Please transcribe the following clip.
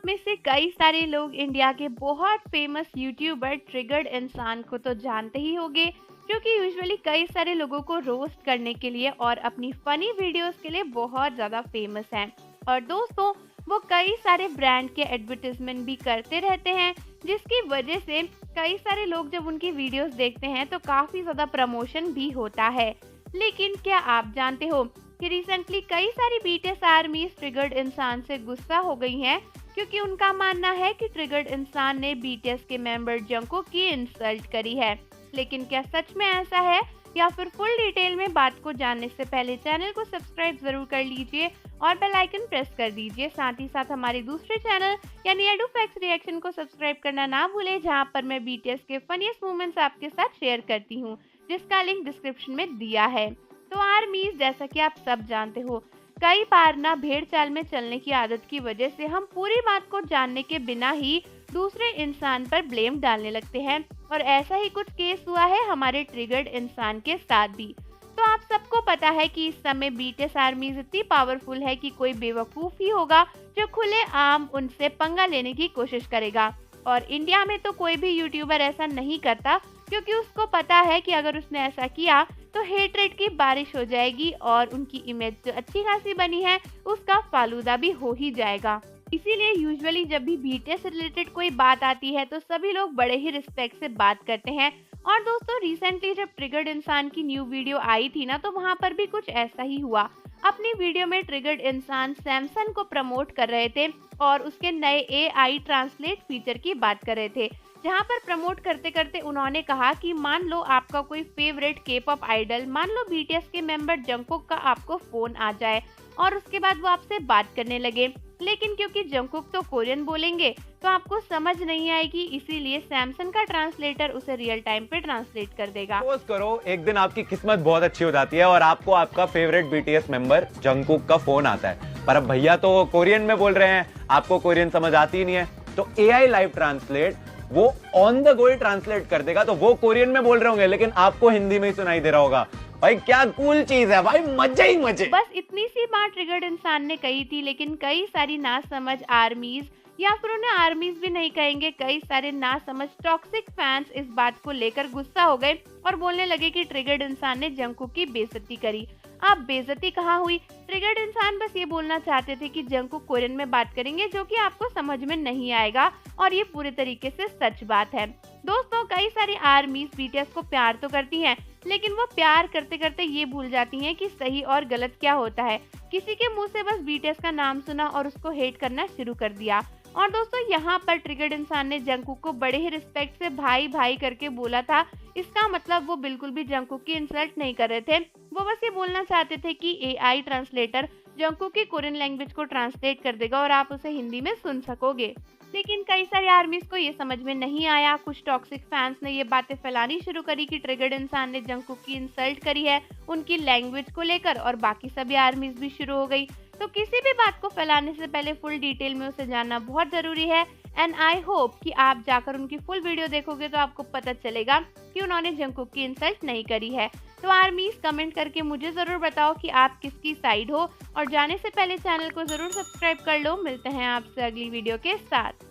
में से कई सारे लोग इंडिया के बहुत फेमस यूट्यूबर ट्रिगर्ड इंसान को तो जानते ही होंगे, जो कि यूजुअली कई सारे लोगों को रोस्ट करने के लिए और अपनी फनी वीडियोस के लिए बहुत ज़्यादा फेमस हैं। और दोस्तों, वो कई सारे ब्रांड के एडवर्टाइजमेंट भी करते रहते हैं, जिसकी वजह से कई सारे लोग जब उनकी वीडियोस देखते हैं तो काफ़ी ज़्यादा प्रमोशन भी होता है। लेकिन क्या आप जानते हो कि रिसेंटली कई सारी बीटीएस आर्मीज ट्रिगर्ड इंसान से गुस्सा हो गई हैं, क्योंकि उनका मानना है कि ट्रिगर्ड इंसान ने बीटीएस के मेंबर जंगकुक की इंसल्ट करी है। लेकिन क्या सच में ऐसा है, या फिर फुल डिटेल में बात को जानने से पहले चैनल को सब्सक्राइब जरूर कर लीजिए और बेल आइकन प्रेस कर दीजिए। साथ ही साथ हमारे दूसरे चैनल यानी एडू फैक्ट्स रिएक्शन को सब्सक्राइब करना ना भूलें, जहां पर मैं बीटीएस के फनीस्ट मोमेंट्स आपके साथ शेयर करती हूं, जिसका लिंक डिस्क्रिप्शन में दिया है। तो आर्मीज, जैसा कि आप सब जानते हो, कई बार ना भेड़ चाल में चलने की आदत की वजह से हम पूरी बात को जानने के बिना ही दूसरे इंसान पर ब्लेम डालने लगते हैं, और ऐसा ही कुछ केस हुआ है हमारे ट्रिगर्ड इंसान के साथ भी। तो आप सबको पता है कि इस समय बीटीएस आर्मीज इतनी पावरफुल है कि कोई बेवकूफ ही होगा जो खुले आम उनसे पंगा लेने की कोशिश करेगा। और इंडिया में तो कोई भी यूट्यूबर ऐसा नहीं करता, क्योंकि उसको पता है कि अगर उसने ऐसा किया तो हेटरेट की बारिश हो जाएगी और उनकी इमेज जो अच्छी खासी बनी है उसका फालूदा भी हो ही जाएगा। इसीलिए यूजुअली जब भी बीटीएस से रिलेटेड कोई बात आती है तो सभी लोग बड़े ही रिस्पेक्ट से बात करते हैं। और दोस्तों, रिसेंटली जब ट्रिगर्ड इंसान की न्यू वीडियो आई थी ना, तो वहां पर भी कुछ ऐसा ही हुआ। अपनी वीडियो में ट्रिगर्ड इंसान सैमसंग को प्रमोट कर रहे थे और उसके नए एआई ट्रांसलेट फीचर की बात कर रहे थे, जहां पर प्रमोट करते करते उन्होंने कहा कि मान लो आपका कोई फेवरेट के पॉप आइडल, मान लो बीटीएस के मेंबर जंगकुक का आपको फोन आ जाए और उसके बाद वो आपसे बात करने लगे, लेकिन क्योंकि जंगकुक तो कोरियन बोलेंगे तो आपको समझ नहीं आएगी, इसीलिए सैमसंग का ट्रांसलेटर उसे रियल टाइम पे ट्रांसलेट कर देगा। सपोज करो एक दिन आपकी किस्मत बहुत अच्छी हो जाती है और आपको आपका फेवरेट बीटीएस मेंबर जंगकुक का फोन आता है, पर अब भैया तो कोरियन में बोल रहे हैं, आपको कोरियन समझ आती ही नहीं है, तो एआई लाइव ट्रांसलेट वो ऑन द गो ट्रांसलेट कर देगा। तो वो कोरियन में बोल रहे होंगे लेकिन आपको हिंदी में ही सुनाई दे रहा होगा। भाई क्या कूल चीज है भाई, मजे ही मजे। बस इतनी सी बात ट्रिगर्ड इंसान ने कही थी, लेकिन कई सारी नासमझ आर्मीज, या फिर उन्हें आर्मीज भी नहीं कहेंगे, कई सारे नासमझ टॉक्सिक फैंस इस बात को लेकर गुस्सा हो गए और बोलने लगे कि ट्रिगर्ड इंसान ने जंगकुक की बेइज्जती करी। अब बेइज्जती कहाँ हुई? ट्रिगर्ड इंसान बस ये बोलना चाहते थे कि जंगकुक कोरियन में बात करेंगे, जो कि आपको समझ में नहीं आएगा, और ये पूरे तरीके से सच बात है। दोस्तों, कई सारी आर्मीज बीटीएस को प्यार तो करती हैं, लेकिन वो प्यार करते करते ये भूल जाती हैं कि सही और गलत क्या होता है। किसी के मुंह से बस बीटीएस का नाम सुना और उसको हेट करना शुरू कर दिया। और दोस्तों, यहाँ पर ट्रिगर्ड इंसान ने जंगकुक को बड़े ही रिस्पेक्ट से भाई भाई करके बोला था। इसका मतलब वो बिल्कुल भी जंगकुक की इंसल्ट नहीं कर रहे थे, वो बस ये बोलना चाहते थे कि एआई ट्रांसलेटर जंगकुक की कोरियन लैंग्वेज को ट्रांसलेट कर देगा और आप उसे हिंदी में सुन सकोगे। लेकिन कई सारे आर्मीज को ये समझ में नहीं आया। कुछ टॉक्सिक फैंस ने ये बातें फैलानी शुरू करी कि ट्रिगर्ड इंसान ने जंगकुक की इंसल्ट करी है उनकी लैंग्वेज को लेकर, और बाकी सभी आर्मीज भी शुरू हो गई। तो किसी भी बात को फैलाने से पहले फुल डिटेल में उसे जानना बहुत जरूरी है। एंड आई होप कि आप जाकर उनकी फुल वीडियो देखोगे तो आपको पता चलेगा कि उन्होंने जंगकुक की इंसल्ट नहीं करी है। तो आर्मीज, कमेंट करके मुझे जरूर बताओ कि आप किसकी साइड हो, और जाने से पहले चैनल को जरूर सब्सक्राइब कर लो। मिलते हैं आपसे अगली वीडियो के साथ।